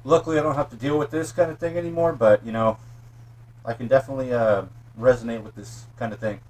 Luckily, I don't have to deal with this kind of thing anymore, but, I can definitely resonate with this kind of thing.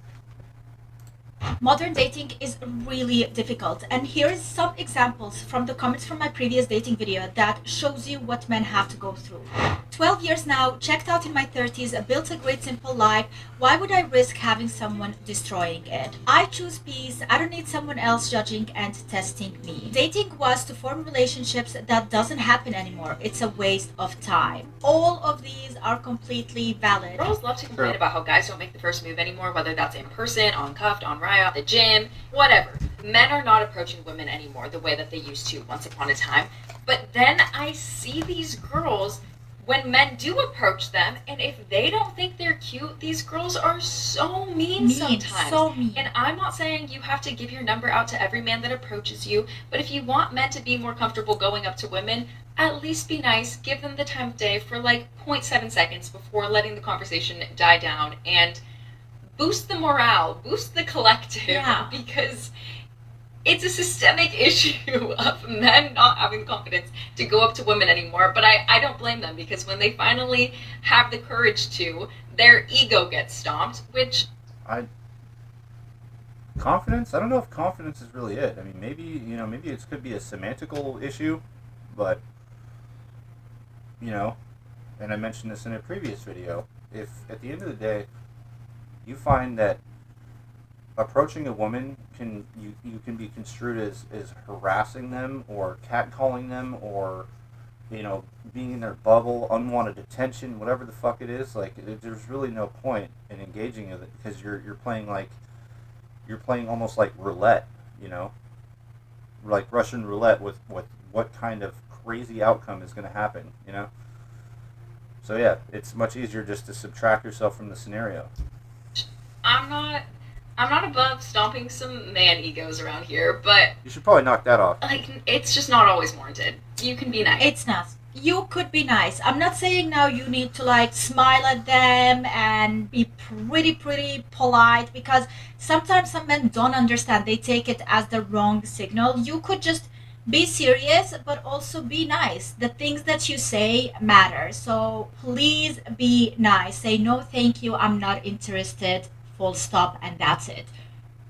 Modern dating is really difficult, and here is some examples from the comments from my previous dating video that shows you what men have to go through. 12 years now, checked out in my 30s, built a great simple life. Why would I risk having someone destroying it? I choose peace. I don't need someone else judging and testing me. Dating was to form relationships. That doesn't happen anymore. It's a waste of time. All of these are completely valid. Girls love to complain about how guys don't make the first move anymore, whether that's in person, on Cuffed, on Riot, the gym, whatever. Men are not approaching women anymore the way that they used to once upon a time. But then I see these girls when men do approach them, and if they don't think they're cute, these girls are so mean sometimes. So mean. And I'm not saying you have to give your number out to every man that approaches you, but if you want men to be more comfortable going up to women, at least be nice, give them the time of day for like zero point 0.7 seconds before letting the conversation die down, and boost the morale, boost the collective, because it's a systemic issue of men not having confidence to go up to women anymore. But I don't blame them, because when they finally have the courage to, their ego gets stomped, which I confidence. I don't know if confidence is really it. I mean, maybe it could be a semantical issue, but you know, and I mentioned this in a previous video. If at the end of the day you find that approaching a woman you can be construed as harassing them or catcalling them or being in their bubble, unwanted attention, whatever the fuck it is, like there's really no point in engaging with it because you're playing almost like roulette, like Russian roulette with what kind of crazy outcome is going to happen. So yeah, it's much easier just to subtract yourself from the scenario. I'm not I'm not above stomping some man egos around here, but You should probably knock that off. like it's just not always warranted. You can be nice. It's not. You could be nice. I'm not saying now you need to like smile at them and be pretty polite, because sometimes some men don't understand. They take it as the wrong signal. You could just be serious but also be nice. The things that you say matter. So please be nice. Say no, thank you. I'm not interested. Full stop, and that's it.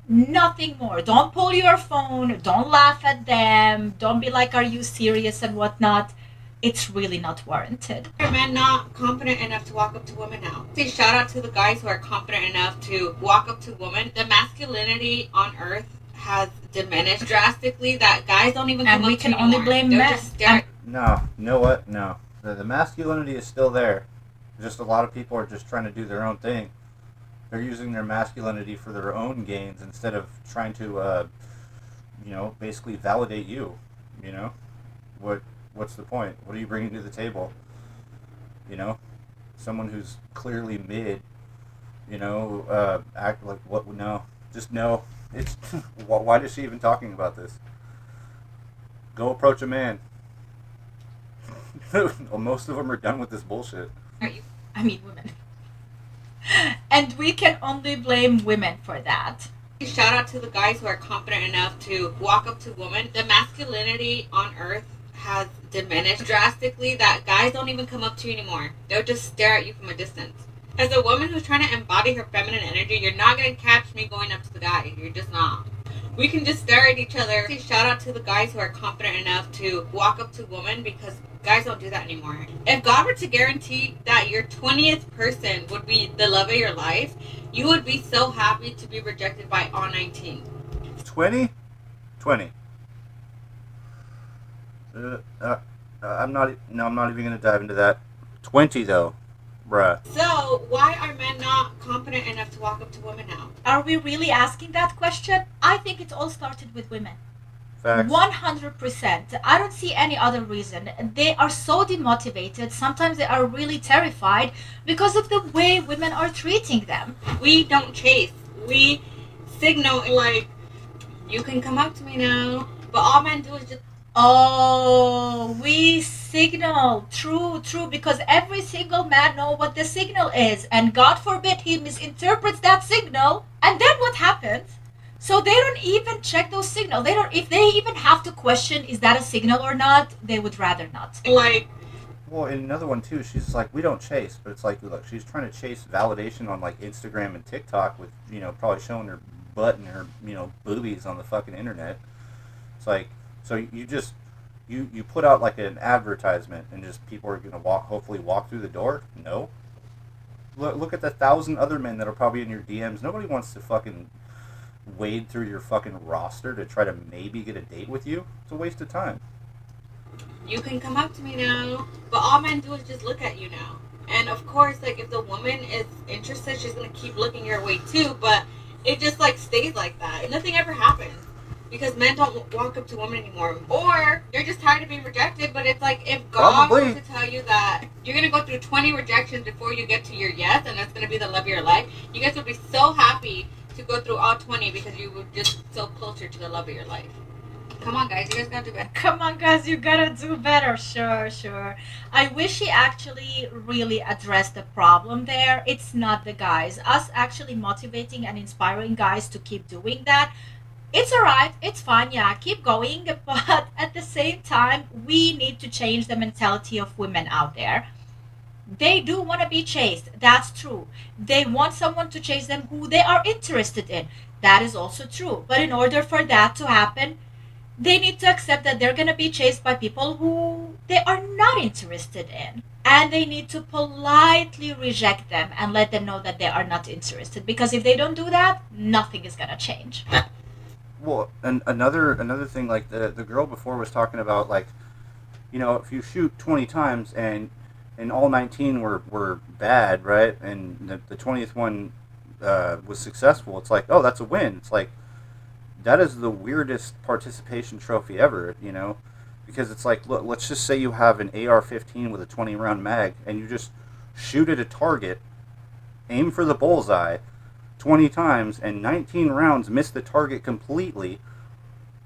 Nothing more. Don't pull your phone. Don't laugh at them. Don't be like, are you serious and whatnot. It's really not warranted. Are men not confident enough to walk up to women now? Say shout out to the guys who are confident enough to walk up to women. The masculinity on earth has diminished drastically that guys don't even come And we up to can you only anymore. blame They're men. just staring. No, you know what? No. The masculinity is still there. Just a lot of people are just trying to do their own thing. They're using their masculinity for their own gains instead of trying to, basically validate you. You know, what's the point? What are you bringing to the table? You know, someone who's clearly mid. Act like what? No, just no. It's why is she even talking about this? Go approach a man. Well, most of them are done with this bullshit. I mean, women. And we can only blame women for that. Shout out to the guys who are confident enough to walk up to women. The masculinity on earth has diminished drastically that guys don't even come up to you anymore. They'll just stare at you from a distance. As a woman who's trying to embody her feminine energy, you're not going to catch me going up to the guy. You're just not. We can just stare at each other. Shout out to the guys who are confident enough to walk up to women, because guys don't do that anymore. If God were to guarantee that your 20th person would be the love of your life, you would be so happy to be rejected by all 19. 20? 20. I'm not. No, I'm not even gonna dive into that. 20 though, bruh. So, why are men not confident enough to walk up to women now? Are we really asking that question? I think it all started with women. Facts. 100%. I don't see any other reason. They are so demotivated. Sometimes they are really terrified because of the way women are treating them. We don't chase. We signal like, you can come up to me now. But all men do is just, Oh, we signal. True, because every single man know what the signal is, and God forbid he misinterprets that signal. And then what happens? So they don't even check those signals. They don't. If they even have to question is that a signal or not, they would rather not. like, Well, and another one too. She's like, we don't chase, but it's like, look, she's trying to chase validation on like Instagram and TikTok with probably showing her butt and her boobies on the fucking internet. It's like, so you just you put out like an advertisement and just people are gonna hopefully walk through the door. No. Look at the 1,000 other men that are probably in your DMs. Nobody wants to fucking wade through your fucking roster to try to maybe get a date with you. It's a waste of time. You can come up to me now, but all men do is just look at you now. And of course, like if the woman is interested, she's gonna keep looking your way too. But it just like stays like that. Nothing ever happens because men don't walk up to women anymore. Or you're just tired of being rejected. But it's like if God were to tell you that you're gonna go through 20 rejections before you get to your yes, and that's gonna be the love of your life, you guys would be so happy to go through all 20 because you were just so closer to the love of your life. Come on, guys. You guys gotta do better. Come on, guys. You gotta do better. Sure. I wish he actually really addressed the problem there. It's not the guys. Us actually motivating and inspiring guys to keep doing that. It's alright. It's fine. Yeah, keep going. But at the same time, we need to change the mentality of women out there. They do want to be chased. That's true. They want someone to chase them who they are interested in. That is also true. But in order for that to happen, they need to accept that they're going to be chased by people who they are not interested in. And they need to politely reject them and let them know that they are not interested. Because if they don't do that, nothing is going to change. Well, and another thing, like the girl before was talking about, like, if you shoot 20 times and all 19 were bad, right? And the 20th one was successful, it's like, oh, that's a win. It's like, that is the weirdest participation trophy ever, because it's like, look, let's just say you have an AR-15 with a 20-round mag, and you just shoot at a target, aim for the bullseye 20 times, and 19 rounds miss the target completely,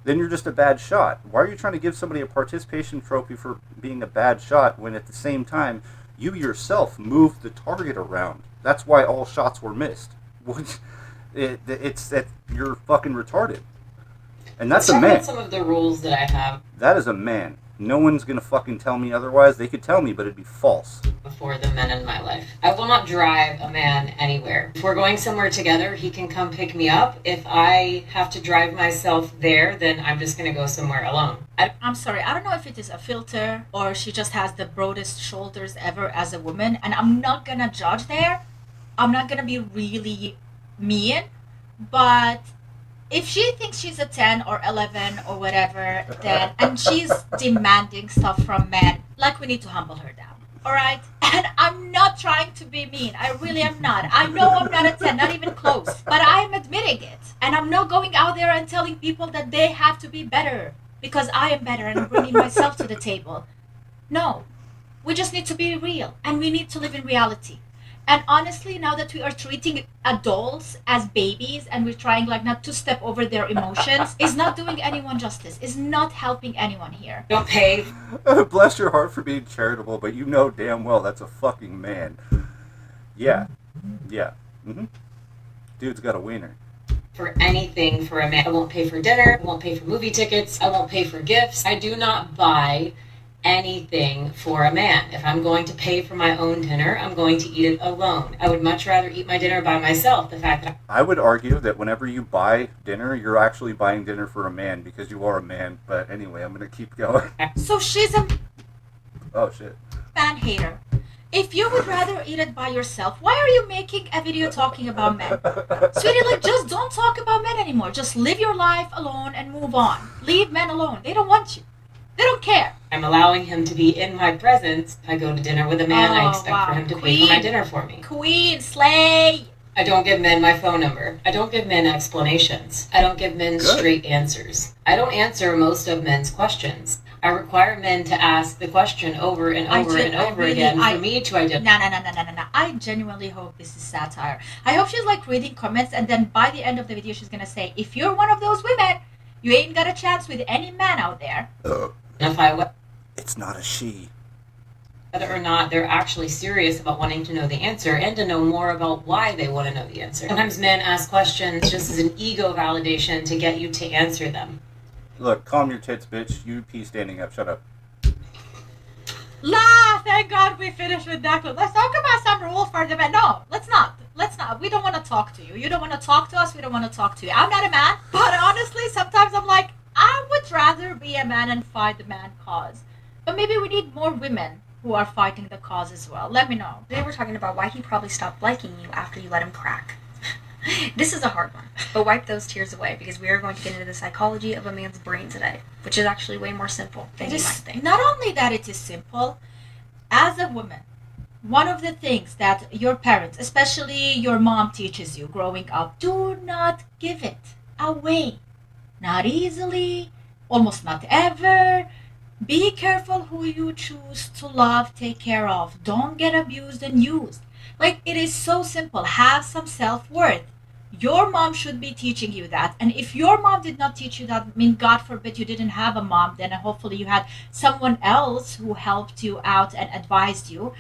then you're just a bad shot. Why are you trying to give somebody a participation trophy for being a bad shot when at the same time you yourself moved the target around? That's why all shots were missed. It's that you're fucking retarded. And that's a man. Some of the rules that I have. That is a man. No one's gonna fucking tell me otherwise. They could tell me, but it'd be false. Before the men in my life, I will not drive a man anywhere. If we're going somewhere together, he can come pick me up. If I have to drive myself there, then I'm just gonna go somewhere alone. I'm sorry, I don't know if it is a filter or she just has the broadest shoulders ever as a woman, and I'm not gonna judge there. I'm not gonna be really mean, but if she thinks she's a 10 or 11 or whatever, then, and she's demanding stuff from men, like, we need to humble her down, all right? And I'm not trying to be mean. I really am not. I know I'm not a 10, not even close, but I am admitting it. And I'm not going out there and telling people that they have to be better because I am better and I'm bringing myself to the table. No, we just need to be real, and we need to live in reality. And honestly, now that we are treating adults as babies and we're trying like not to step over their emotions, is not doing anyone justice, is not helping anyone here. Don't pay. Bless your heart for being charitable, but you know damn well that's a fucking man. Yeah. Mm-hmm. Dude's got a wiener. For anything for a man. I won't pay for dinner. I won't pay for movie tickets. I won't pay for gifts. I do not buy anything for a man. If I'm going to pay for my own dinner, I'm going to eat it alone. I would much rather eat my dinner by myself. The fact that I would argue that whenever you buy dinner, you're actually buying dinner for a man because you are a man. But anyway, I'm going to keep going. So she's a Oh, shit. man hater. If you would rather eat it by yourself, why are you making a video talking about men? Sweetie, like, just don't talk about men anymore. Just live your life alone and move on. Leave men alone. They don't want you. They don't care. I'm allowing him to be in my presence. If I go to dinner with a man, I expect for him to pay for my dinner for me. Queen, slay. I don't give men my phone number. I don't give men explanations. I don't give men straight answers. I don't answer most of men's questions. I require men to ask the question over and over and over again for me to identify. No. I genuinely hope this is satire. I hope she's like reading comments and then by the end of the video she's gonna say, if you're one of those women, you ain't got a chance with any man out there. It's not a she. Whether or not they're actually serious about wanting to know the answer and to know more about why they want to know the answer. Sometimes men ask questions just as an ego validation to get you to answer them. Look, calm your tits, bitch. You pee standing up. Shut up. La, thank God we finished with that one. Let's talk about some rules for the men. No, let's not. Let's not. We don't want to talk to you. You don't want to talk to us. We don't want to talk to you. I'm not a man, but honestly, sometimes I'm like, I would rather be a man and fight the man cause. But maybe we need more women who are fighting the cause as well. Let me know. Today we're talking about why he probably stopped liking you after you let him crack. This is a hard one, but wipe those tears away because we are going to get into the psychology of a man's brain today, which is actually way more simple than you might think. Not only that it is simple, as a woman, one of the things that your parents, especially your mom, teaches you growing up, do not give it away. Not easily, almost not ever. Be careful who you choose to love, take care of. Don't get abused and used. Like, it is so simple. Have some self worth. Your mom should be teaching you that. And if your mom did not teach you that, I mean, God forbid you didn't have a mom, then hopefully you had someone else who helped you out and advised you.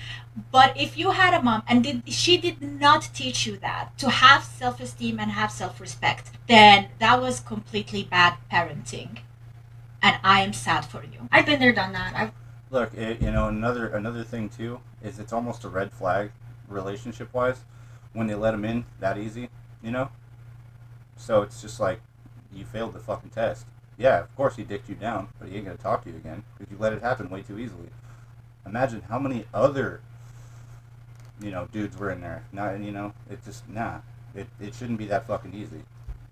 But if you had a mom and she did not teach you that, to have self esteem and have self respect, then that was completely bad parenting. And I am sad for you. I've been there, done that. Look, another thing too is it's almost a red flag, relationship wise, when they let him in that easy. So it's just like, you failed the fucking test. Yeah, of course he dicked you down, but he ain't gonna talk to you again because you let it happen way too easily. Imagine how many other dudes were in there. It just it shouldn't be that fucking easy.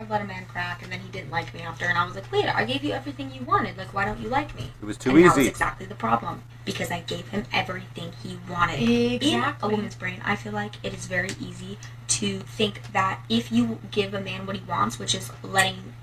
I've let a man crack, and then he didn't like me after, and I was like, wait, I gave you everything you wanted. Like, why don't you like me? It was too and easy. That was exactly the problem, because I gave him everything he wanted. Exactly. In a woman's brain, I feel like it is very easy to think that if you give a man what he wants, which is letting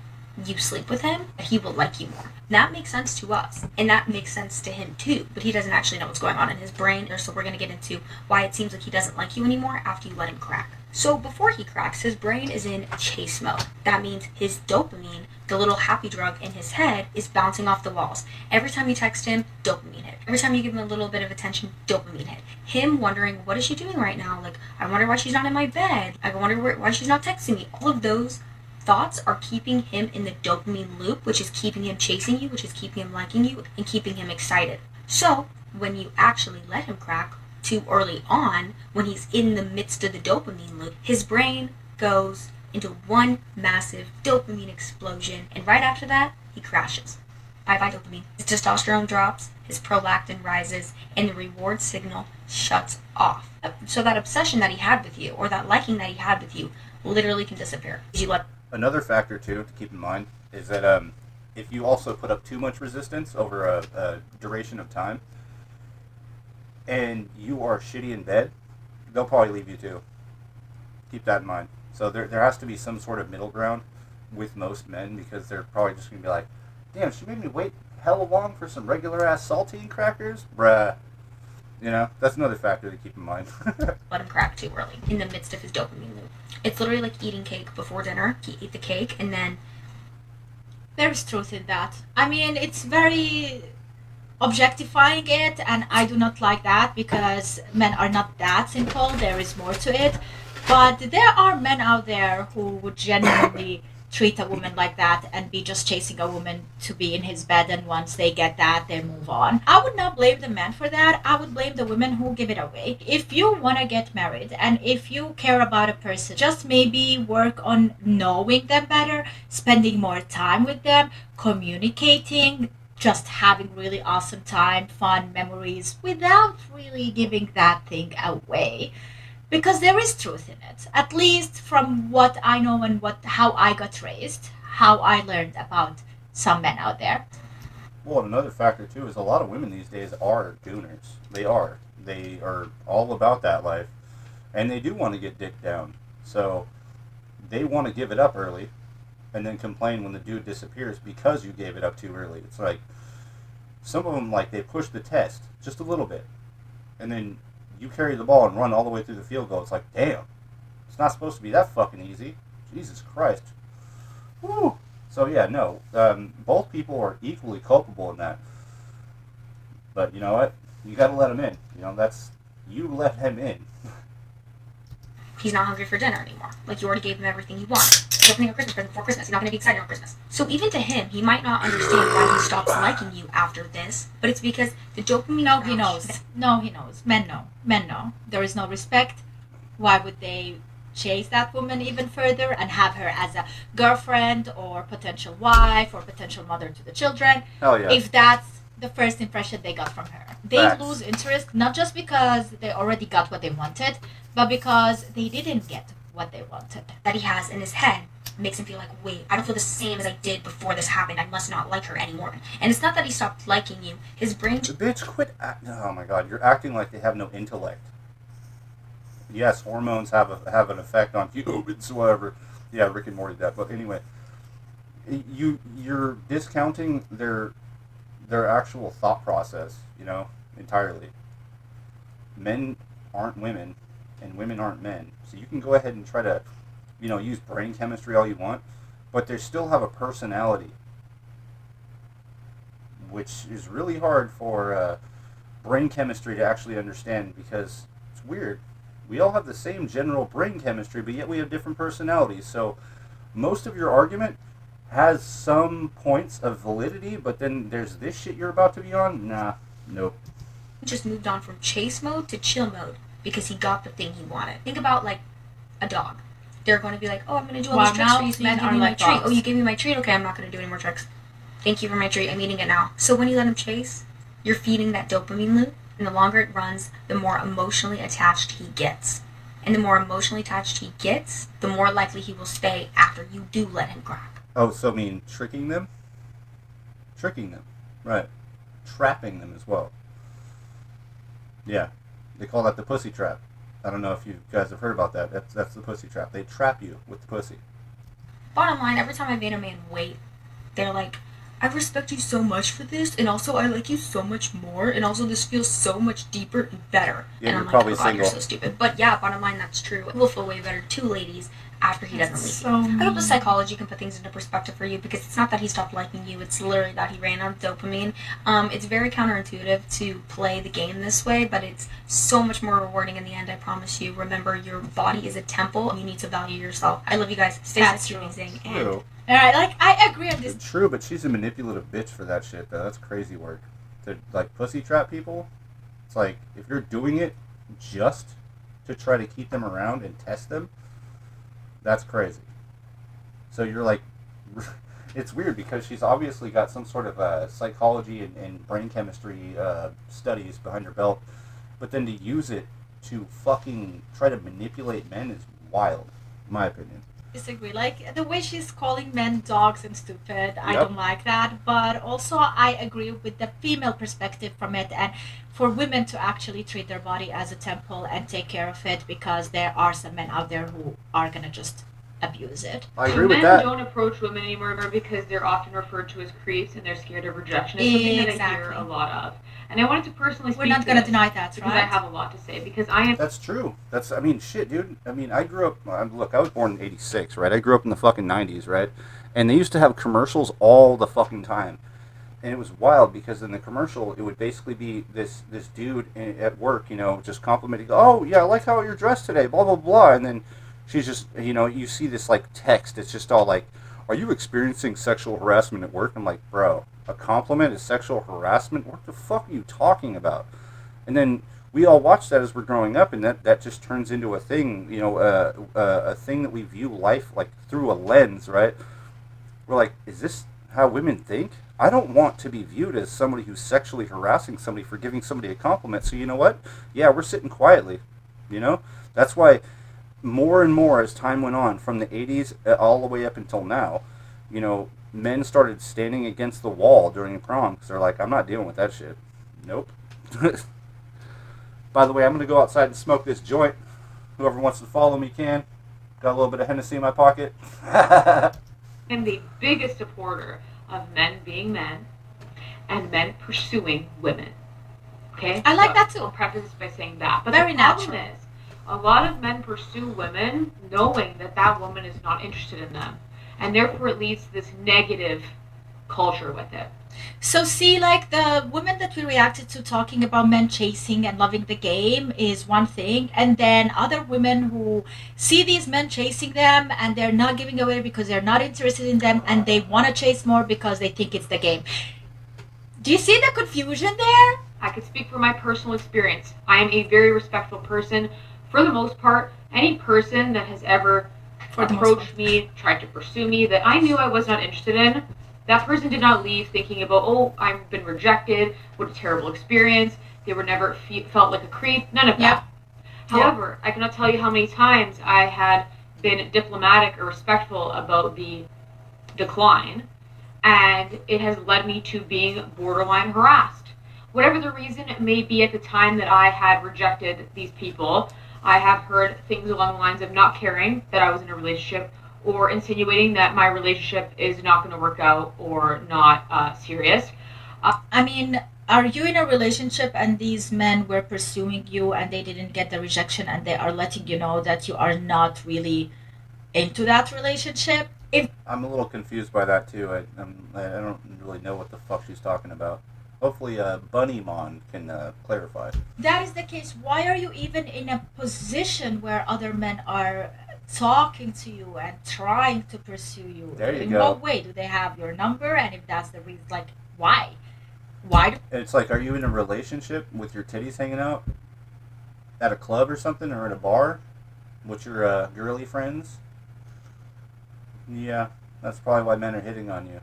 you sleep with him, he will like you more. That makes sense to us, and that makes sense to him too, but he doesn't actually know what's going on in his brain, so we're going to get into why it seems like he doesn't like you anymore after you let him crack. So before he cracks, his brain is in chase mode. That means his dopamine, the little happy drug in his head, is bouncing off the walls. Every time you text him, dopamine hit. Every time you give him a little bit of attention, dopamine hit. Him wondering, what is she doing right now? Like, I wonder why she's not in my bed. I wonder why she's not texting me. All of those thoughts are keeping him in the dopamine loop, which is keeping him chasing you, which is keeping him liking you, and keeping him excited. So, when you actually let him crack, too early on, when he's in the midst of the dopamine loop, his brain goes into one massive dopamine explosion, and right after that, he crashes. Bye-bye dopamine. His testosterone drops, his prolactin rises, and the reward signal shuts off. So that obsession that he had with you, or that liking that he had with you, literally can disappear. Another factor too to keep in mind is that if you also put up too much resistance over a duration of time, and you are shitty in bed, they'll probably leave you too. Keep that in mind. So there has to be some sort of middle ground with most men, because they're probably just going to be like, damn, she made me wait hella long for some regular ass saltine crackers? Bruh. That's another factor to keep in mind. Let him crack too early, in the midst of his dopamine loop. It's literally like eating cake before dinner. He ate the cake, and then... There's truth in that. I mean, it's very objectifying it, and I do not like that because men are not that simple. There is more to it. But there are men out there who would genuinely treat a woman like that and be just chasing a woman to be in his bed, and once they get that, they move on. I would not blame the men for that. I would blame the women who give it away. If you want to get married and if you care about a person, just maybe work on knowing them better, spending more time with them, communicating, just having really awesome time, fun memories, without really giving that thing away. Because there is truth in it, at least from what I know and how I got raised, how I learned about some men out there. Well, another factor too is a lot of women these days are gooners. They are all about that life, and they do want to get dicked down. So they want to give it up early, and then complain when the dude disappears because you gave it up too early. It's like, some of them, like, they push the test just a little bit, and then you carry the ball and run all the way through the field goal. It's like, damn, it's not supposed to be that fucking easy. Jesus Christ. Woo. So yeah, no, both people are equally culpable in that. But you know what? You gotta let him in. You let him in. He's not hungry for dinner anymore. Like, you already gave him everything he wanted. He's opening a Christmas present before Christmas. He's not going to be excited on Christmas. So even to him, he might not understand why he stops liking you after this, but it's because the dopamine. No, he knows. No, he knows. Men know. Men know. There is no respect. Why would they chase that woman even further and have her as a girlfriend or potential wife or potential mother to the children? Hell yeah. If that's the first impression they got from her. They Facts. lose interest not just because they already got what they wanted, but because they didn't get what they wanted. That he has in his head makes him feel like, wait, I don't feel the same as I did before this happened. I must not like her anymore. And it's not that he stopped liking you. His brain. The bitch quit. Oh my god, you're acting like they have no intellect. Yes, hormones have an effect on humans, whatever. Yeah, Rick and Morty that. But anyway, you're discounting their actual thought process, entirely. Men aren't women, and women aren't men. So you can go ahead and try to, use brain chemistry all you want, but they still have a personality, which is really hard for brain chemistry to actually understand, because it's weird. We all have the same general brain chemistry, but yet we have different personalities. So most of your argument has some points of validity, but then there's this shit you're about to be on? Nah, nope. Just moved on from chase mode to chill mode because he got the thing he wanted. Think about like a dog. They're going to be like, oh, I'm going to do all these tricks for you, so you men give are me my like treat. dogs. Oh, you gave me my treat? Okay, I'm not going to do any more tricks. Thank you for my treat. I'm eating it now. So when you let him chase, you're feeding that dopamine loop, and the longer it runs, the more emotionally attached he gets. And the more emotionally attached he gets, the more likely he will stay after you do let him crack. Oh, so I mean tricking them? Tricking them, right. Trapping them as well. Yeah, they call that the pussy trap. I don't know if you guys have heard about that. That's the pussy trap. They trap you with the pussy. Bottom line, every time I made a man wait, they're like, I respect you so much for this, and also I like you so much more, and also this feels so much deeper and better. Yeah, and you're I'm like, probably oh god, you're single. so stupid. But yeah, bottom line, that's true. It will feel way better to two ladies after he doesn't leave So you. I hope the mean. psychology can put things into perspective for you, because it's not that he stopped liking you, it's literally that he ran out of dopamine. It's very counterintuitive to play the game this way, but it's so much more rewarding in the end, I promise you. Remember, your body is a temple, and you need to value yourself. I love you guys. Stay That's sexy, true. amazing, and True. Alright, like, I agree on this. True, but she's a manipulative bitch for that shit, though. That's crazy work. To, like, pussy trap people, it's like, if you're doing it just to try to keep them around and test them, that's crazy. So you're like, it's weird because she's obviously got some sort of psychology and brain chemistry studies behind her belt, but then to use it to fucking try to manipulate men is wild, in my opinion. Disagree. Like, the way she's calling men dogs and stupid, I Yep. don't like that. But also, I agree with the female perspective from it, and for women to actually treat their body as a temple and take care of it, because there are some men out there who are gonna just abuse it. I agree with Men that. don't approach women anymore because they're often referred to as creeps and they're scared of rejection. It's something that I hear Exactly. a lot of. And I wanted to personally We're speak not to gonna this deny that, because I right? have a lot to say. Because I am That's true. I mean, shit, dude. I mean, I grew up, look, I was born in 86, right? I grew up in the fucking 90s, right? And they used to have commercials all the fucking time. And it was wild because in the commercial, it would basically be this dude at work, just complimenting, oh, yeah, I like how you're dressed today, blah, blah, blah. And then she's just, you see this, like, text. It's just all like, are you experiencing sexual harassment at work? I'm like, bro, a compliment is sexual harassment? What the fuck are you talking about? And then we all watch that as we're growing up, and that just turns into a thing, a thing that we view life like through a lens, right? We're like, is this how women think? I don't want to be viewed as somebody who's sexually harassing somebody for giving somebody a compliment. So you know what? Yeah, we're sitting quietly. That's why more and more as time went on, from the 80s all the way up until now, men started standing against the wall during prom because they're like, I'm not dealing with that shit. Nope. By the way, I'm going to go outside and smoke this joint. Whoever wants to follow me can. Got a little bit of Hennessy in my pocket. am the biggest supporter of men being men and men pursuing women. Okay? I like So that too. I'll preface this by saying that. But Very the problem natural. is, a lot of men pursue women knowing that that woman is not interested in them. And therefore it leads to this negative culture with it. So see, like the women that we reacted to talking about men chasing and loving the game is one thing, and then other women who see these men chasing them and they're not giving away because they're not interested in them and they want to chase more because they think it's the game. Do you see the confusion there? I can speak from my personal experience. I am a very respectful person. For the most part, any person that has ever For the most approached me, tried to pursue me, that I knew I was not interested in, that person did not leave thinking about, oh, I've been rejected, what a terrible experience, they were never felt like a creep, none of that. However, I cannot tell you how many times I had been diplomatic or respectful about the decline, and it has led me to being borderline harassed. Whatever the reason it may be at the time that I had rejected these people, I have heard things along the lines of not caring that I was in a relationship or insinuating that my relationship is not going to work out or not serious. I mean, are you in a relationship and these men were pursuing you and they didn't get the rejection and they are letting you know that you are not really into that relationship? I'm a little confused by that too. I don't really know what the fuck she's talking about. Hopefully, Bunnymontv can clarify. That is the case, why are you even in a position where other men are talking to you and trying to pursue you? There you in go. what way do they have your number? And if that's the reason, like, why? Why do It's like, are you in a relationship with your titties hanging out at a club or something, or at a bar with your girly friends? Yeah, that's probably why men are hitting on you.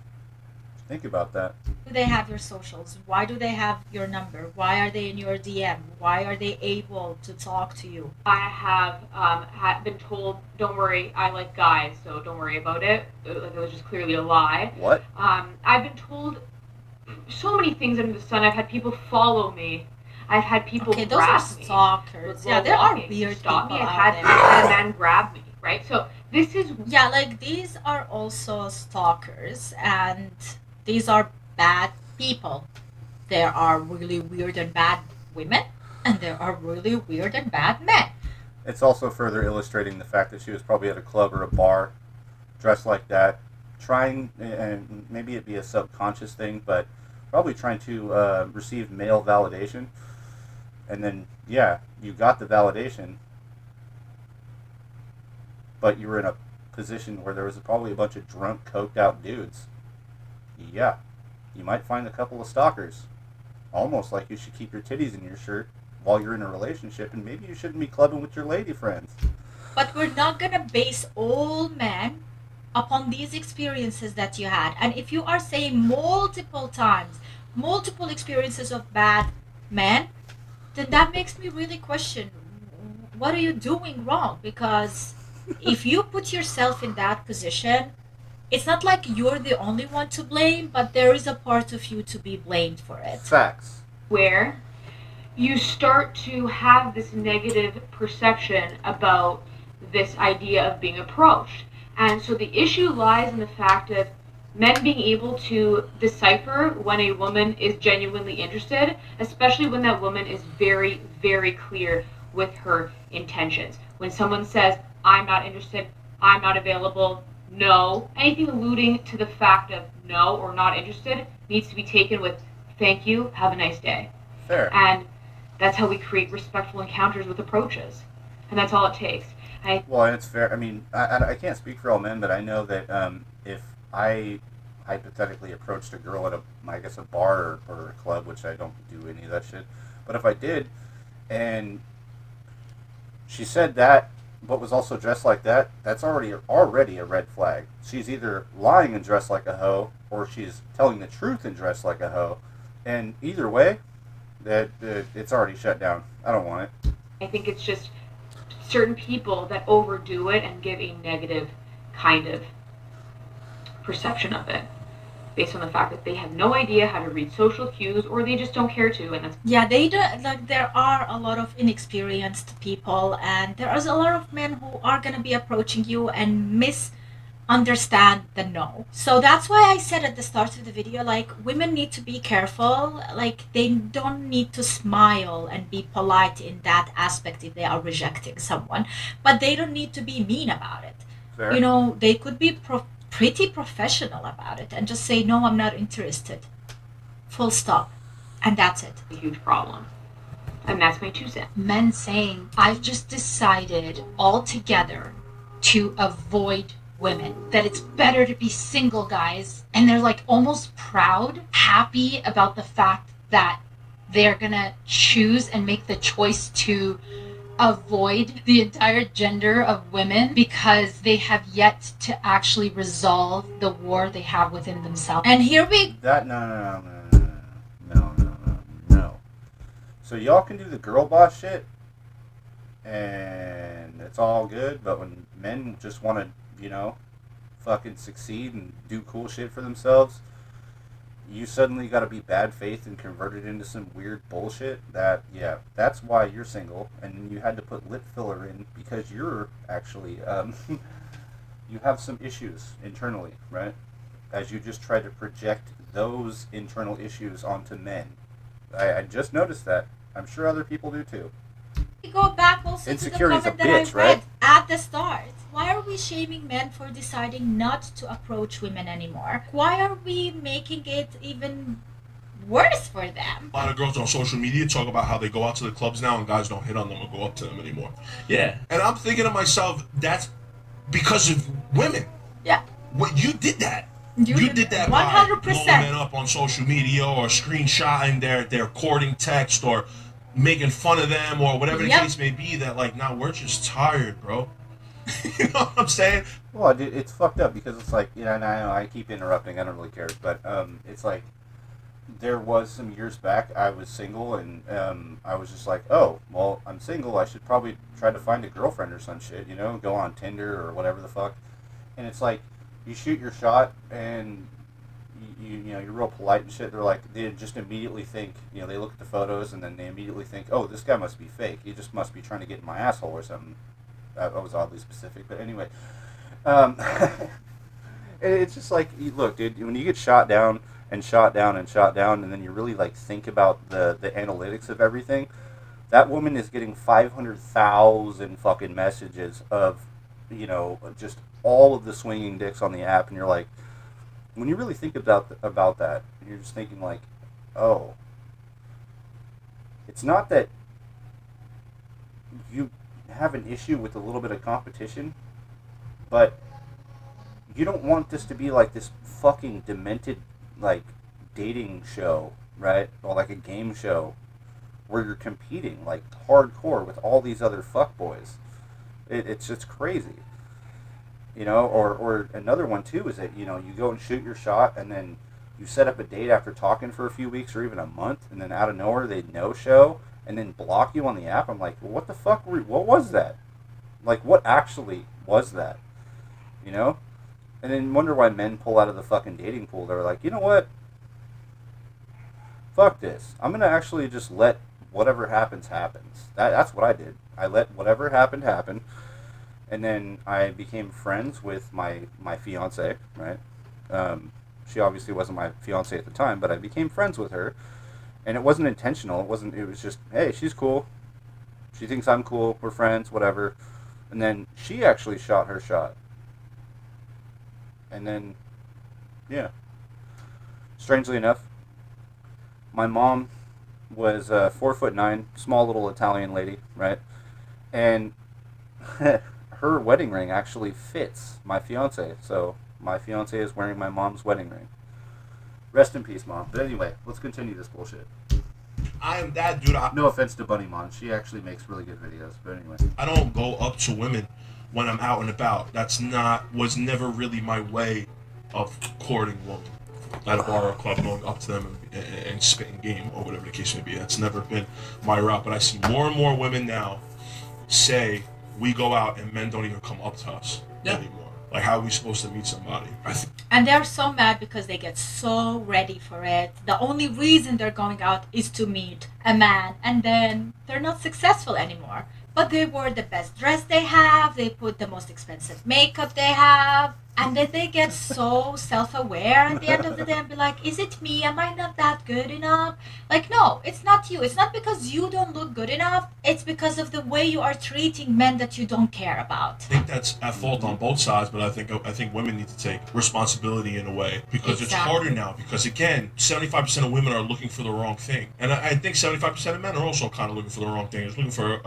Think about that. they have your socials? Why do they have your number? Why are they in your DM? Why are they able to talk to you? I have been told, don't worry, I like guys, so don't worry about it. Like, it was just clearly a lie. What? I've been told so many things under the sun. I've had people follow me. I've had people Okay, those are grab me. stalkers. while Yeah, there are walking, weird stop people me. I've out had there. a man grab me, right? So this is Yeah, like these are also stalkers, and these are bad people. There are really weird and bad women, and there are really weird and bad men. It's also further illustrating the fact that she was probably at a club or a bar, dressed like that, trying, and maybe it'd be a subconscious thing, but probably trying to receive male validation. And then, yeah, you got the validation, but you were in a position where there was probably a bunch of drunk, coked out dudes. Yeah, you might find a couple of stalkers. Almost like you should keep your titties in your shirt while you're in a relationship, and maybe you shouldn't be clubbing with your lady friends. But we're not gonna base all men upon these experiences that you had. And if you are saying multiple times, multiple experiences of bad men, then that makes me really question, what are you doing wrong? Because if you put yourself in that position, it's not like you're the only one to blame, but there is a part of you to be blamed for it. Facts. where you start to have this negative perception about this idea of being approached. And so the issue lies in the fact of men being able to decipher when a woman is genuinely interested, especially when that woman is very, very clear with her intentions. When someone says, I'm not interested, I'm not available, no, anything alluding to the fact of no or not interested needs to be taken with thank you, have a nice day. Fair. And that's how we create respectful encounters with approaches. And that's all it takes. Well, and it's fair. I mean, I can't speak for all men, but I know that if I hypothetically approached a girl at a bar or a club, which I don't do any of that shit, but if I did, and she said that, but was also dressed like that, that's already a red flag. She's either lying and dressed like a hoe, or she's telling the truth and dressed like a hoe. And either way, that it's already shut down. I don't want it. I think it's just certain people that overdo it and give a negative kind of perception of it based on the fact that they have no idea how to read social cues or they just don't care to, and that's Yeah, they don't, like, there are a lot of inexperienced people, and there is a lot of men who are gonna be approaching you and misunderstand the no. So that's why I said at the start of the video, like, women need to be careful. Like, they don't need to smile and be polite in that aspect if they are rejecting someone, but they don't need to be mean about it. Fair. You know, they could be pretty professional about it and just say, no, I'm not interested. Full stop. And that's it. A huge problem. And that's my 2 cents. Men saying, I've just decided altogether to avoid women, that it's better to be single, guys. And they're like almost proud, happy about the fact that they're gonna choose and make the choice to avoid the entire gender of women because they have yet to actually resolve the war they have within themselves. And here we no. So y'all can do the girl boss shit, and it's all good. But when men just want to, fucking succeed and do cool shit for themselves, you suddenly got to be bad faith and converted into some weird bullshit. That's why you're single, and you had to put lip filler in because you're actually you have some issues internally, right? As you just try to project those internal issues onto men. I just noticed that. I'm sure other people do too. We go back also Insecurity to the is a comment that I bitch, read right? at the start. Why are we shaming men for deciding not to approach women anymore? Why are we making it even worse for them? A lot of girls on social media talk about how they go out to the clubs now and guys don't hit on them or go up to them anymore. Yeah. And I'm thinking to myself, that's because of women. Yeah. What you did that. You did that 100%. by blowing men up on social media or screenshotting their courting text or making fun of them or whatever the case may be. That like, now we're just tired, bro. You know what I'm saying? Well, dude, it's fucked up because it's like, and I know I keep interrupting. I don't really care, but it's like there was some years back I was single and I was just like, oh, well, I'm single. I should probably try to find a girlfriend or some shit. Go on Tinder or whatever the fuck. And it's like you shoot your shot and you're real polite and shit. They're like, they just immediately think, they look at the photos and then they immediately think, oh, this guy must be fake. He just must be trying to get in my asshole or something. That was oddly specific, but anyway. It's just like, look, dude, when you get shot down and shot down and shot down, and then you really like think about the analytics of everything, that woman is getting 500,000 fucking messages of, just all of the swinging dicks on the app, and you're like, when you really think about that, you're just thinking like, oh, it's not that you have an issue with a little bit of competition, but you don't want this to be like this fucking demented like dating show, right? Or like a game show where you're competing like hardcore with all these other fuckboys. It's just crazy. Or another one too is that, you go and shoot your shot and then you set up a date after talking for a few weeks or even a month, and then out of nowhere they no-show and then block you on the app. I'm like, well, what the fuck what was that? Like, what actually was that? And then wonder why men pull out of the fucking dating pool. They're like, you know what? Fuck this. I'm going to actually just let whatever happens. That's what I did. I let whatever happened happen. And then I became friends with my fiance, right? She obviously wasn't my fiance at the time, but I became friends with her. And it wasn't intentional. It was just, hey, she's cool. She thinks I'm cool. We're friends, whatever. And then she actually shot her shot. And then, yeah. Strangely enough, my mom was 4'9", small little Italian lady, right? And her wedding ring actually fits my fiance. So my fiance is wearing my mom's wedding ring. Rest in peace, Mom. But anyway, let's continue this bullshit. I am that dude. No offense to Bunnymontv. She actually makes really good videos. But anyway. I don't go up to women when I'm out and about. Was never really my way of courting women. At a bar or club, going up to them and spitting game or whatever the case may be. That's never been my route. But I see more and more women now say, we go out and men don't even come up to us anymore. Like, how are we supposed to meet somebody? And they're so mad because they get so ready for it. The only reason they're going out is to meet a man, and then they're not successful anymore. But they wore the best dress they have, they put the most expensive makeup they have, And then they get so self-aware at the end of the day and be like, is it me? Am I not that good enough? Like, no, it's not you. It's not because you don't look good enough. It's because of the way you are treating men that you don't care about. I think that's at fault on both sides, but I think women need to take responsibility in a way because it's Exactly. harder now. Because again, 75% of women are looking for the wrong thing, and I think 75% of men are also kind of looking for the wrong thing. It's looking for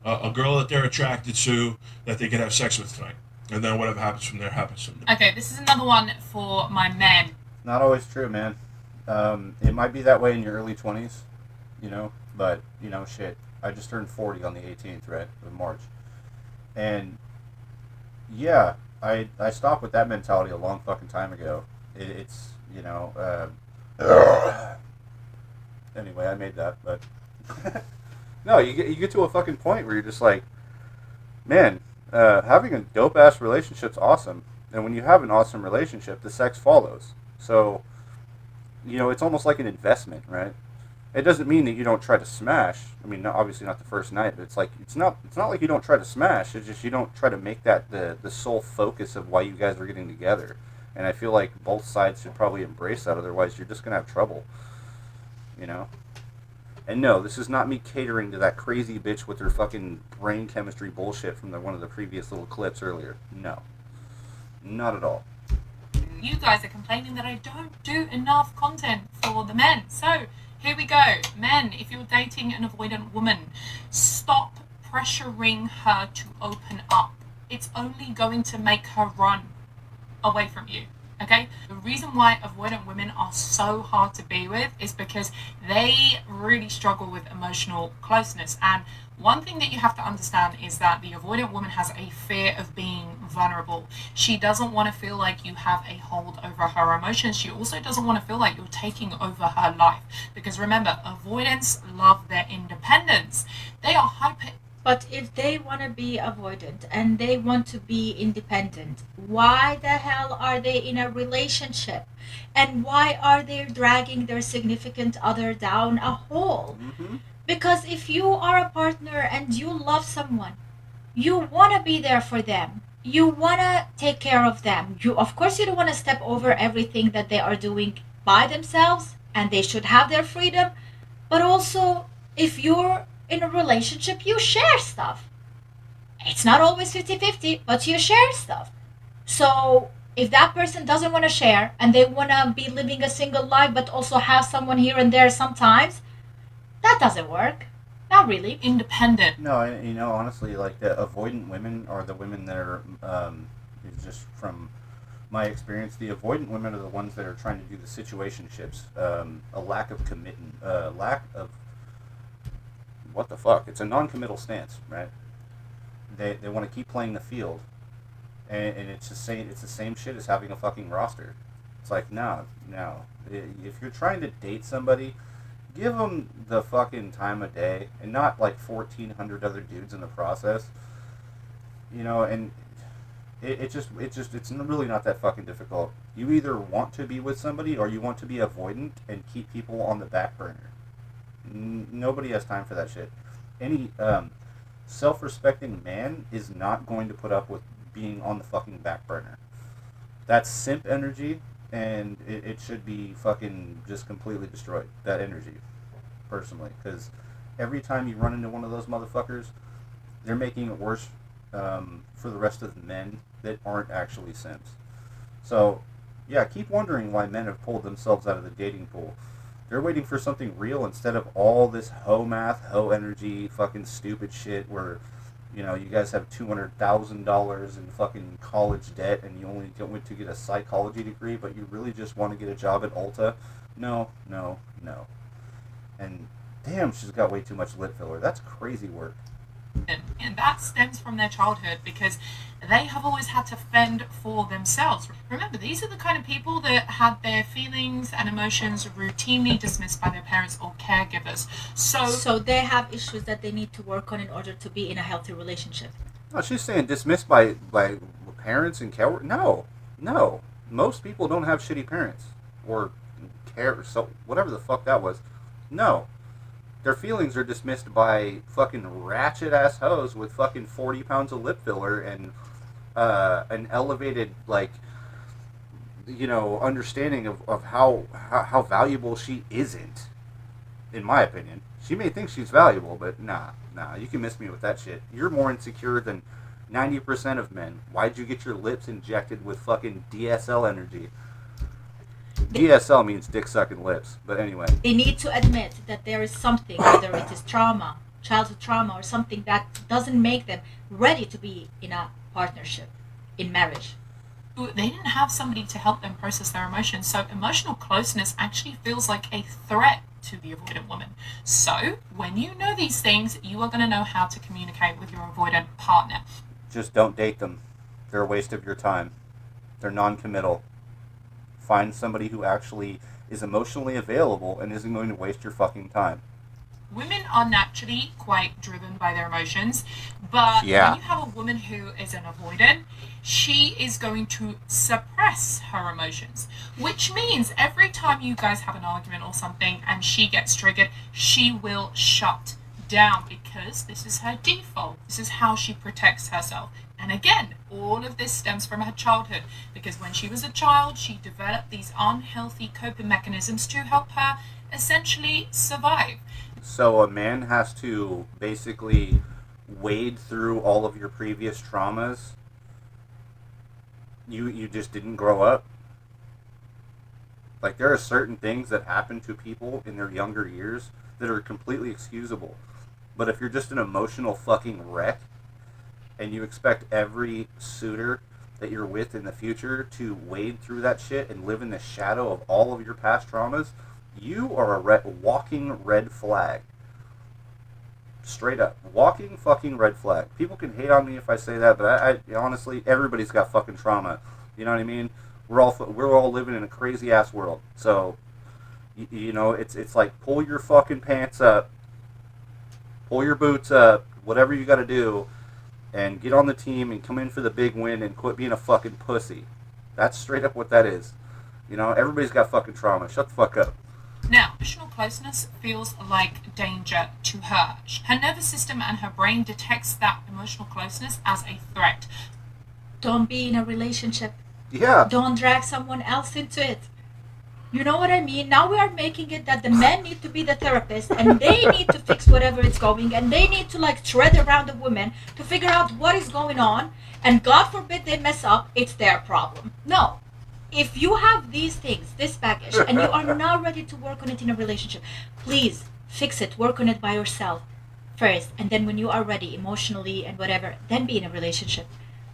a girl that they're attracted to that they can have sex with tonight, and then whatever happens from there happens from there. Okay, this is another one for my men. Not always true, man. It might be that way in your early 20s, you know, but, you know, shit. I just turned 40 on the 18th, right, of March. And, yeah, I stopped with that mentality a long fucking time ago. It's, you know, anyway, I made that, but, no, you get to a fucking point where you're just like, man, having a dope-ass relationship's awesome. And when you have an awesome relationship, the sex follows. So, you know, it's almost like an investment, right? It doesn't mean that you don't try to smash. I mean, obviously not the first night, but it's like it's not like you don't try to smash. It's just you don't try to make that the sole focus of why you guys are getting together. And I feel like both sides should probably embrace that. Otherwise, you're just gonna have trouble. You know. And no, this is not me catering to that crazy bitch with her fucking brain chemistry bullshit from one of the previous little clips earlier. No, not at all. You guys are complaining that I don't do enough content for the men. So here we go. Men, if you're dating an avoidant woman, stop pressuring her to open up. It's only going to make her run away from you. Okay? The reason why avoidant women are so hard to be with is because they really struggle with emotional closeness. And one thing that you have to understand is that the avoidant woman has a fear of being vulnerable. She doesn't want to feel like you have a hold over her emotions. She also doesn't want to feel like you're taking over her life. Because remember, avoidants love their independence. They are hyper. But if they want to be avoidant and they want to be independent, why the hell are they in a relationship? And why are they dragging their significant other down a hole? Mm-hmm. Because if you are a partner and you love someone, you want to be there for them. You want to take care of them. Of course, you don't want to step over everything that they are doing by themselves, and they should have their freedom. But also, if you're in a relationship, you share stuff. It's not always 50-50, but you share stuff. So if that person doesn't want to share and they want to be living a single life but also have someone here and there sometimes, that doesn't work. Not really. Independent. No, and, you know, honestly, like the avoidant women are the women that are, just from my experience, the avoidant women are the ones that are trying to do the situationships, a lack of commitment, lack of, what the fuck? It's a non-committal stance, right? They want to keep playing the field, and it's the same shit as having a fucking roster. It's like, no. If you're trying to date somebody, give them the fucking time of day, and not like 1,400 other dudes in the process. You know, and it's really not that fucking difficult. You either want to be with somebody or you want to be avoidant and keep people on the back burner. Nobody has time for that shit. Any self-respecting man is not going to put up with being on the fucking back burner. That's simp energy, and it should be fucking just completely destroyed, that energy, personally. Because every time you run into one of those motherfuckers, they're making it worse for the rest of the men that aren't actually simps. So, yeah, keep wondering why men have pulled themselves out of the dating pool. They're waiting for something real instead of all this hoe math, hoe energy, fucking stupid shit where, you know, you guys have $200,000 in fucking college debt and you only went to get a psychology degree, but you really just want to get a job at Ulta. No. And damn, she's got way too much lip filler. That's crazy work. And that stems from their childhood because they have always had to fend for themselves. Remember, these are the kind of people that had their feelings and emotions routinely dismissed by their parents or caregivers. So they have issues that they need to work on in order to be in a healthy relationship. No, she's saying dismissed by parents and care. No. Most people don't have shitty parents or care. So whatever the fuck that was. No. Their feelings are dismissed by fucking ratchet ass hoes with fucking 40 pounds of lip filler and an elevated, like, understanding of how valuable she isn't, in my opinion. She may think she's valuable, but nah, you can miss me with that shit. You're more insecure than 90% of men. Why'd you get your lips injected with fucking DSL energy? DSL means dick sucking lips, but anyway. They need to admit that there is something, whether it is trauma, childhood trauma, or something that doesn't make them ready to be in a partnership, in marriage. They didn't have somebody to help them process their emotions, so emotional closeness actually feels like a threat to the avoidant woman. So when you know these things, you are going to know how to communicate with your avoidant partner. Just don't date them. They're a waste of your time. They're non-committal. Find somebody who actually is emotionally available and isn't going to waste your fucking time. Women are naturally quite driven by their emotions, but Yeah. when you have a woman who is an avoidant, she is going to suppress her emotions, which means every time you guys have an argument or something and she gets triggered, she will shut down because this is her default. This is how she protects herself. And again, all of this stems from her childhood because when she was a child, she developed these unhealthy coping mechanisms to help her essentially survive. So a man has to basically wade through all of your previous traumas. You just didn't grow up. Like, there are certain things that happen to people in their younger years that are completely excusable. But if you're just an emotional fucking wreck and you expect every suitor that you're with in the future to wade through that shit and live in the shadow of all of your past traumas, you are a walking red flag. Straight up. Walking fucking red flag. People can hate on me if I say that, but I honestly, everybody's got fucking trauma. You know what I mean? We're all living in a crazy ass world. So, it's like pull your fucking pants up, pull your boots up, whatever you got to do, and get on the team and come in for the big win and quit being a fucking pussy. That's straight up what that is. Everybody's got fucking trauma. Shut the fuck up. Now, emotional closeness feels like danger to her. Her nervous system and her brain detects that emotional closeness as a threat. Don't be in a relationship. Yeah. Don't drag someone else into it. You know what I mean? Now we are making it that the men need to be the therapist and they need to fix whatever is going and they need to tread around the woman to figure out what is going on, and God forbid they mess up, it's their problem. No. If you have these things, this baggage, and you are not ready to work on it in a relationship, please fix it, work on it by yourself first, and then when you are ready emotionally and whatever, then be in a relationship.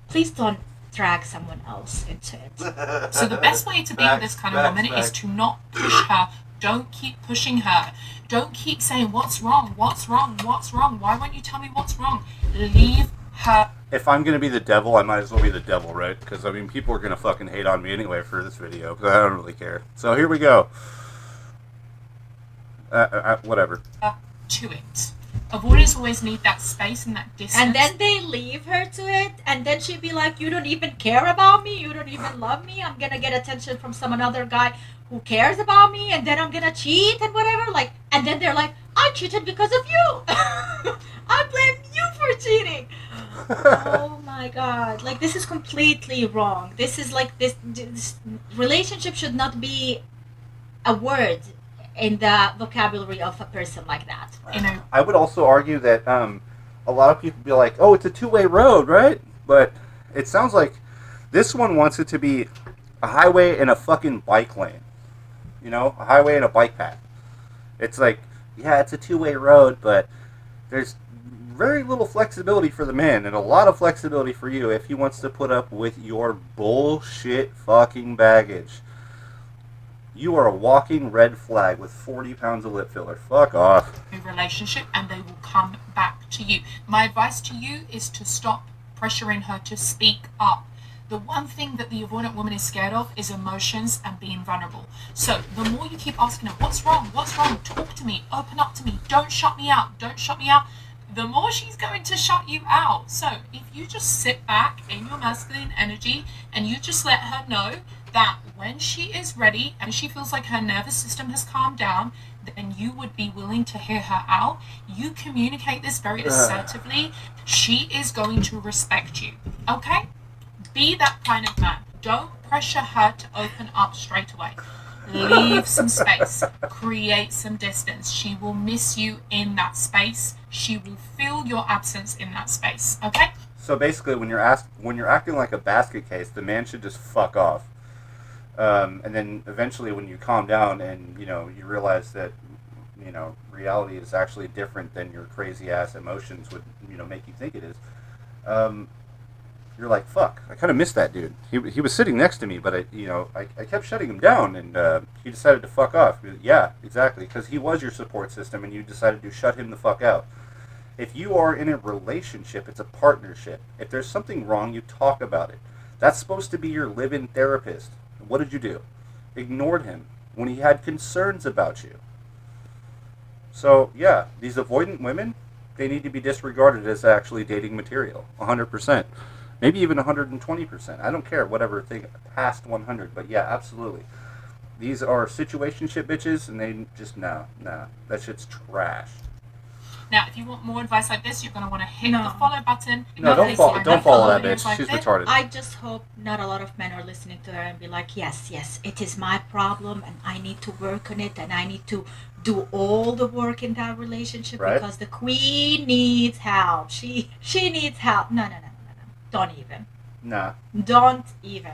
Please don't drag someone else into it. So the best way to be with this kind of woman is to not push her. Don't keep pushing her. Don't keep saying, what's wrong, what's wrong, what's wrong? Why won't you tell me what's wrong? Leave her. If I'm going to be the devil, I might as well be the devil, right? Because, people are going to fucking hate on me anyway for this video, because I don't really care. So here we go. Whatever. To it. Avoiders always need that space and that distance. And then they leave her to it, and then she'd be like, you don't even care about me, you don't even love me, I'm going to get attention from some another guy who cares about me, and then I'm going to cheat and whatever. And then they're like, I cheated because of you. I blame you for cheating. Oh my God. This is completely wrong. This is this relationship should not be a word in the vocabulary of a person like that. I would also argue that a lot of people be like, oh, it's a two-way road, right? But it sounds like this one wants it to be a highway and a fucking bike lane. A highway and a bike path. It's like, yeah, it's a two-way road, but there's very little flexibility for the man and a lot of flexibility for you if he wants to put up with your bullshit fucking baggage. You are a walking red flag with 40 pounds of lip filler. Fuck off. Relationship, and they will come back to you. My advice to you is to stop pressuring her to speak up. The one thing that the avoidant woman is scared of is emotions and being vulnerable. So the more you keep asking her, what's wrong? What's wrong? Talk to me. Open up to me. Don't shut me out. Don't shut me out. The more she's going to shut you out. So if you just sit back in your masculine energy and you just let her know that when she is ready and she feels like her nervous system has calmed down, then you would be willing to hear her out. You communicate this very assertively. She is going to respect you. Okay? Be that kind of man. Don't pressure her to open up straight away. Leave some space. Create some distance. She will miss you in that space. She will feel your absence in that space. Okay? So basically, when you're acting like a basket case, the man should just fuck off. And then eventually, when you calm down and you realize that reality is actually different than your crazy ass emotions would make you think it is. You're like, fuck, I kind of missed that dude. He was sitting next to me, but I kept shutting him down, and he decided to fuck off. Yeah, exactly, because he was your support system, and you decided to shut him the fuck out. If you are in a relationship, it's a partnership. If there's something wrong, you talk about it. That's supposed to be your live-in therapist. What did you do? Ignored him when he had concerns about you. So, yeah, these avoidant women, they need to be disregarded as actually dating material. 100%. Maybe even 120%. I don't care, whatever, thing past 100. But yeah, absolutely. These are situationship bitches, and they just, nah. That shit's trash. Now, if you want more advice like this, you're going to want to hit the follow button. No, don't follow that bitch. She's retarded. I just hope not a lot of men are listening to her and be like, yes, it is my problem, and I need to work on it, and I need to do all the work in that relationship because the queen needs help. She needs help. No. Don't even. Nah. Don't even.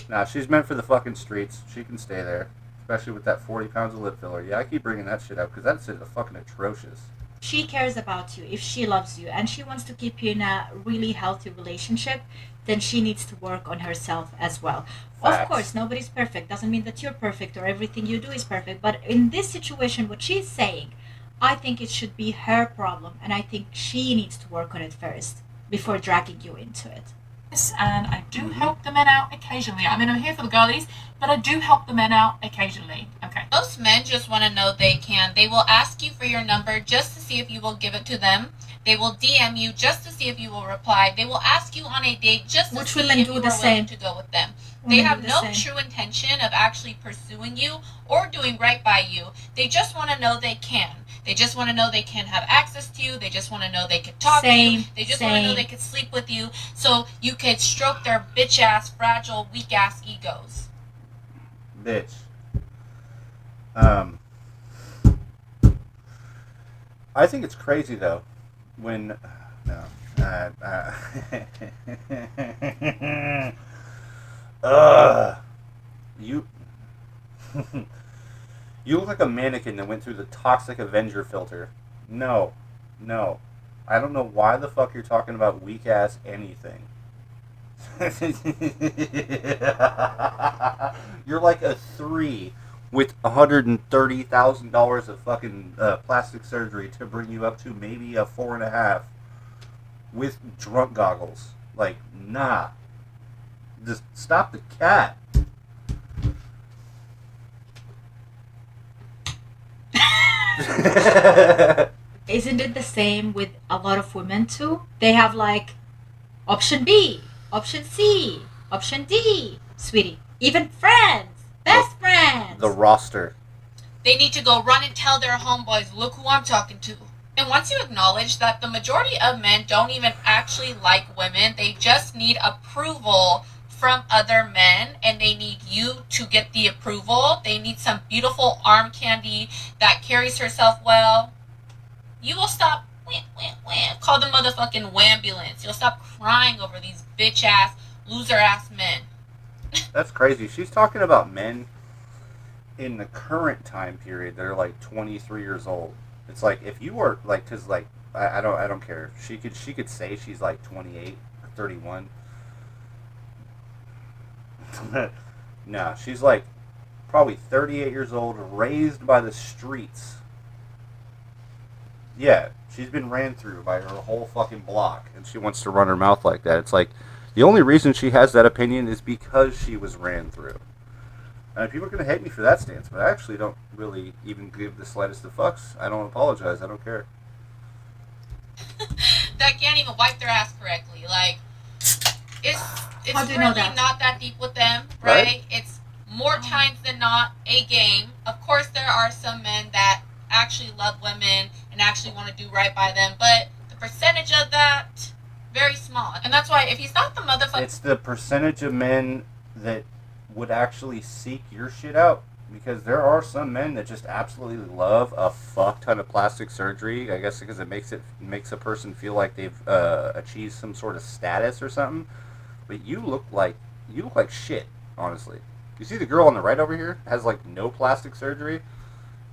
Nah, she's meant for the fucking streets. She can stay there. Especially with that 40 pounds of lip filler. Yeah, I keep bringing that shit up because that shit is fucking atrocious. She cares about you, if she loves you, and she wants to keep you in a really healthy relationship, then she needs to work on herself as well. Facts. Of course, nobody's perfect. Doesn't mean that you're perfect or everything you do is perfect. But in this situation, what she's saying, I think it should be her problem, and I think she needs to work on it first before dragging you into it. And I do help the men out occasionally. I mean, I'm here for the girlies, but I do help the men out occasionally. Okay. Most men just want to know they can. They will ask you for your number just to see if you will give it to them. They will DM you just to see if you will reply. They will ask you on a date just to see if you are willing to go with them. They have no true intention of actually pursuing you or doing right by you. They just want to know they can. They just want to know they can have access to you. They just want to know they could talk to you. They just want to know they could sleep with you so you could stroke their bitch-ass, fragile, weak-ass egos. Bitch. I think it's crazy, though, when... No. You... You look like a mannequin that went through the toxic Avenger filter. No. I don't know why the fuck you're talking about weak-ass anything. You're like a 3 with $130,000 of fucking plastic surgery to bring you up to maybe a 4.5 with drunk goggles. Like, nah. Just stop the cat. Isn't it the same with a lot of women too? They have like option B, option C, option D, sweetie, even friends, best friends. The roster. They need to go run and tell their homeboys, look who I'm talking to. And once you acknowledge that the majority of men don't even actually like women, they just need approval from other men, and they need you to get the approval. They need some beautiful arm candy that carries herself well. You will stop, call the motherfucking wambulance. You'll stop crying over these bitch-ass, loser-ass men. That's crazy. She's talking about men in the current time period that are like 23 years old. It's like, if you were like, because like, I don't care. She could say she's like 28 or 31. No, she's like probably 38 years old, raised by the streets. Yeah, she's been ran through by her whole fucking block, and she wants to run her mouth like that. It's like, the only reason she has that opinion is because she was ran through. And people are going to hate me for that stance, but I actually don't really even give the slightest of fucks. I don't apologize. I don't care. That can't even wipe their ass correctly. Like, it's really not that deep with them, right? It's more times than not a game. Of course, there are some men that actually love women and actually want to do right by them, but the percentage of that, very small. And that's why if he's not the motherfucker... It's the percentage of men that would actually seek your shit out. Because there are some men that just absolutely love a fuck ton of plastic surgery. I guess because it makes a person feel like they've achieved some sort of status or something. But you look like shit, honestly. You see the girl on the right over here has like no plastic surgery.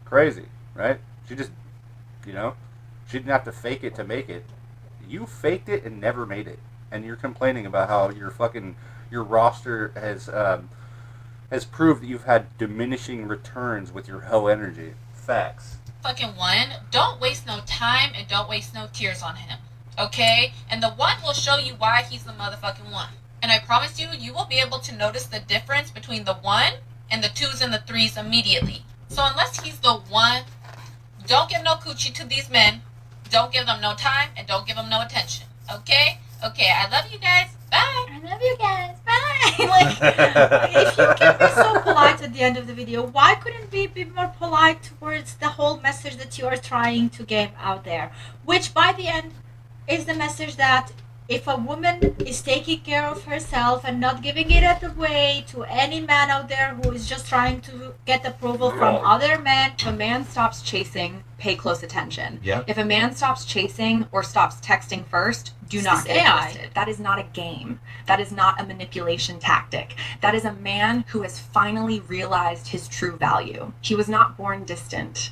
Crazy, right? She just, she didn't have to fake it to make it. You faked it and never made it, and you're complaining about how your roster has proved that you've had diminishing returns with your hoe energy. Facts. Fucking one, don't waste no time and don't waste no tears on him. Okay? And the one will show you why he's the motherfucking one. And I promise you, you will be able to notice the difference between the one and the twos and the threes immediately. So unless he's the one, don't give no coochie to these men. Don't give them no time and don't give them no attention. Okay? Okay, I love you guys. Bye. I love you guys. Bye. Like, if you can be so polite at the end of the video, why couldn't we be more polite towards the whole message that you are trying to give out there? Which, by the end, is the message that if a woman is taking care of herself and not giving it away to any man out there who is just trying to get approval from other men. If a man stops chasing, pay close attention. Yep. If a man stops chasing or stops texting first, do not get interested. That is not a game. That is not a manipulation tactic. That is a man who has finally realized his true value. He was not born distant.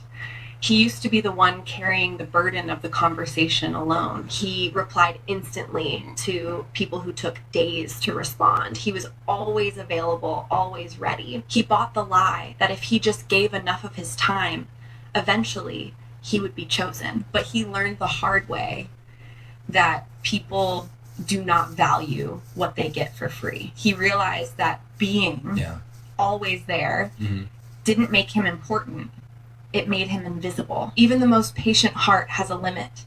He used to be the one carrying the burden of the conversation alone. He replied instantly to people who took days to respond. He was always available, always ready. He bought the lie that if he just gave enough of his time, eventually he would be chosen. But he learned the hard way that people do not value what they get for free. He realized that being always there didn't make him important. It made him invisible. Even the most patient heart has a limit.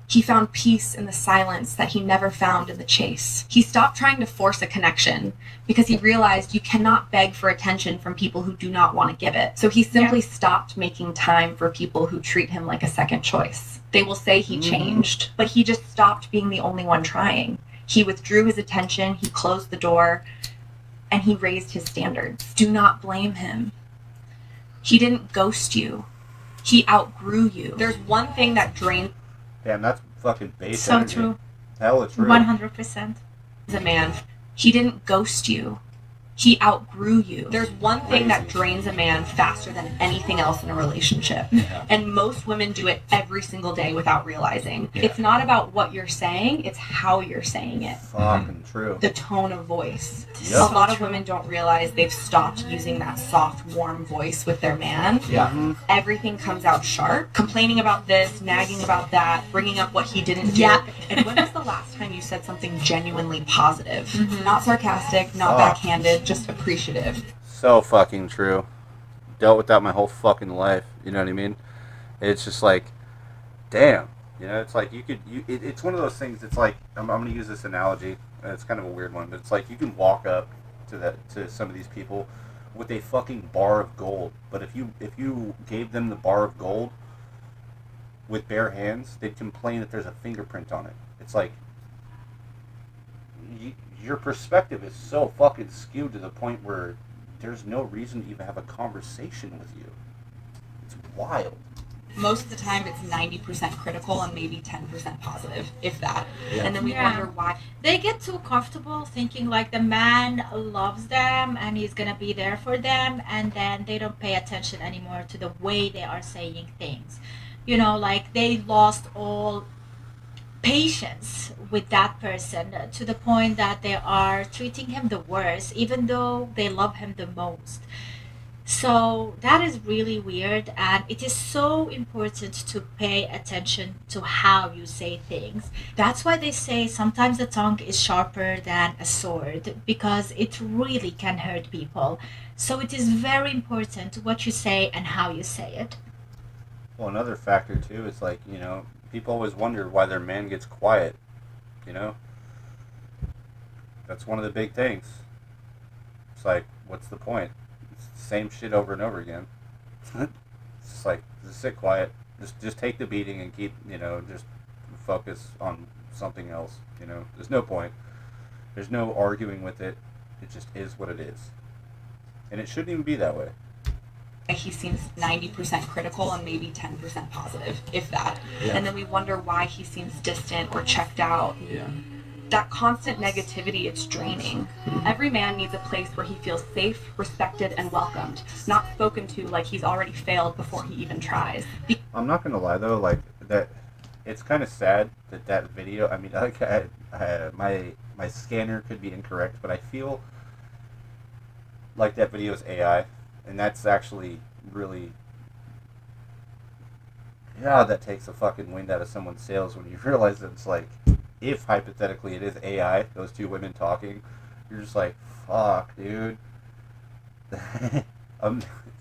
He found peace in the silence that he never found in the chase. He stopped trying to force a connection because he realized you cannot beg for attention from people who do not want to give it. So he simply stopped making time for people who treat him like a second choice. They will say he changed, but he just stopped being the only one trying. He withdrew his attention, he closed the door, and he raised his standards. Do not blame him. He didn't ghost you. He outgrew you. There's one thing that drains Damn, that's fucking base So energy. true. Hella true. 100%. a man. He didn't ghost you. He outgrew you. There's one thing that drains a man faster than anything else in a relationship. And most women do it every single day without realizing. It's not about what you're saying, it's how you're saying it. Fucking true. The tone of voice. Yep. A lot of women don't realize they've stopped using that soft, warm voice with their man. Yeah. Everything comes out sharp. Complaining about this, nagging about that, bringing up what he didn't do. Yep. And when was the last time you said something genuinely positive? Not sarcastic, not Oh. backhanded, just appreciative. So fucking true. Dealt with that my whole fucking life. You know what I mean? It's just like, damn. You know, it's like it's one of those things. It's like I'm going to use this analogy. It's kind of a weird one, but it's like you can walk up to some of these people with a fucking bar of gold. But if you gave them the bar of gold with bare hands, they'd complain that there's a fingerprint on it. It's like your perspective is so fucking skewed to the point where there's no reason to even have a conversation with you. It's wild. Most of the time it's 90% critical and maybe 10% positive, if that. Yeah. And then we Yeah. wonder why. They get too comfortable thinking like the man loves them and he's gonna be there for them, and then they don't pay attention anymore to the way they are saying things. You know, like they lost all patience with that person to the point that they are treating him the worst, even though they love him the most. So that is really weird, and it is so important to pay attention to how you say things. That's why they say sometimes the tongue is sharper than a sword, because it really can hurt people. So it is very important what you say and how you say it. Well, another factor too is like, people always wonder why their man gets quiet. That's one of the big things. It's like, what's the point? It's the same shit over and over again. It's just like, just sit quiet. Just take the beating and keep, just focus on something else. There's no point. There's no arguing with it. It just is what it is. And it shouldn't even be that way. He seems 90% critical and maybe 10% positive, if that. Yeah. And then we wonder why he seems distant or checked out. Yeah. That constant negativity, it's draining. Every man needs a place where he feels safe, respected, and welcomed, not spoken to like he's already failed before he even tries. I'm not gonna lie though, like that, it's kind of sad that video. I mean, like my scanner could be incorrect, but I feel like that video is AI, and that's actually really, yeah, that takes a fucking wind out of someone's sails when you realize that it's like, if hypothetically it is AI, those two women talking, you're just like, fuck, dude.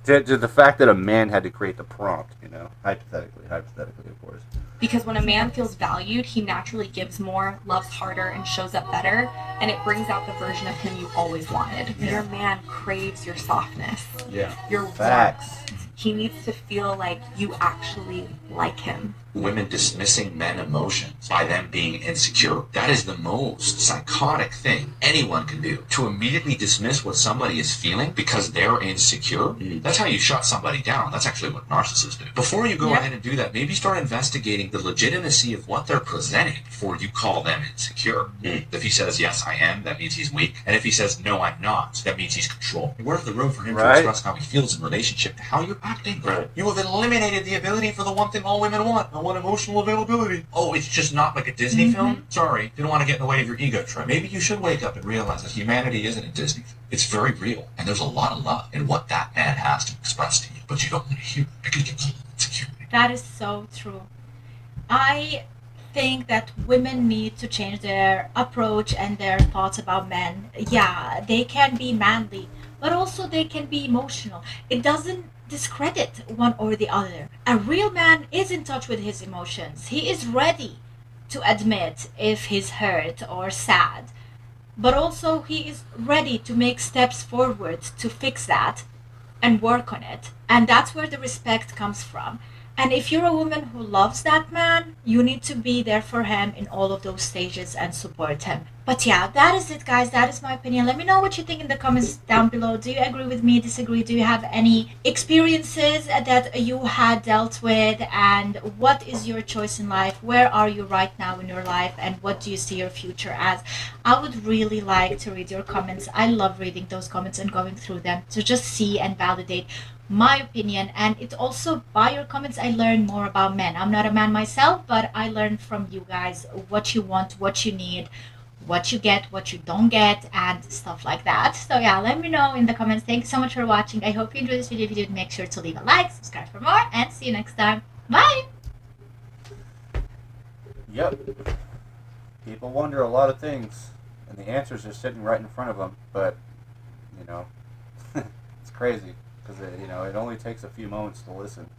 To the fact that a man had to create the prompt, you know, hypothetically, of course. Because when a man feels valued, he naturally gives more, loves harder, and shows up better, and it brings out the version of him you always wanted. Yeah. Your man craves your softness. Yeah. Your Facts. warmth. He needs to feel like you actually like him. Women dismissing men emotions by them being insecure. That is the most psychotic thing anyone can do. To immediately dismiss what somebody is feeling because they're insecure, that's how you shut somebody down. That's actually what narcissists do. Before you go ahead and do that, maybe start investigating the legitimacy of what they're presenting before you call them insecure. If he says, yes, I am, that means he's weak. And if he says, no, I'm not, that means he's controlling. Where's the room for him to express how he feels in relationship to how you're acting? Right. You have eliminated the ability for the one thing all women want. I want emotional availability. Oh, it's just not like a Disney film? Sorry, didn't want to get in the way of your ego trip. Maybe you should wake up and realize that humanity isn't a Disney film. It's very real, and there's a lot of love in what that man has to express to you, but you don't want to hear it because you're full of insecurity. That is so true. I think that women need to change their approach and their thoughts about men. Yeah, they can be manly, but also they can be emotional. It doesn't discredit one or the other. A real man is in touch with his emotions. He is ready to admit if he's hurt or sad, but also he is ready to make steps forward to fix that and work on it. And that's where the respect comes from. And if you're a woman who loves that man, you need to be there for him in all of those stages and support him. But yeah, that is it, guys. That is my opinion. Let me know what you think in the comments down below. Do you agree with me, disagree? Do you have any experiences that you had dealt with? And what is your choice in life? Where are you right now in your life? And what do you see your future as? I would really like to read your comments. I love reading those comments and going through them to just see and validate my opinion. And it's also by your comments I learn more about men. I'm not a man myself, but I learn from you guys what you want, what you need, what you get, what you don't get, and stuff like that. So yeah, let me know in the comments. Thank you so much for watching. I hope you enjoyed this video. If you did, make sure to leave a like, subscribe for more, and see you next time. Bye. Yep. People wonder a lot of things, and the answers are sitting right in front of them, but, you know, it's crazy, because, you know, it only takes a few moments to listen.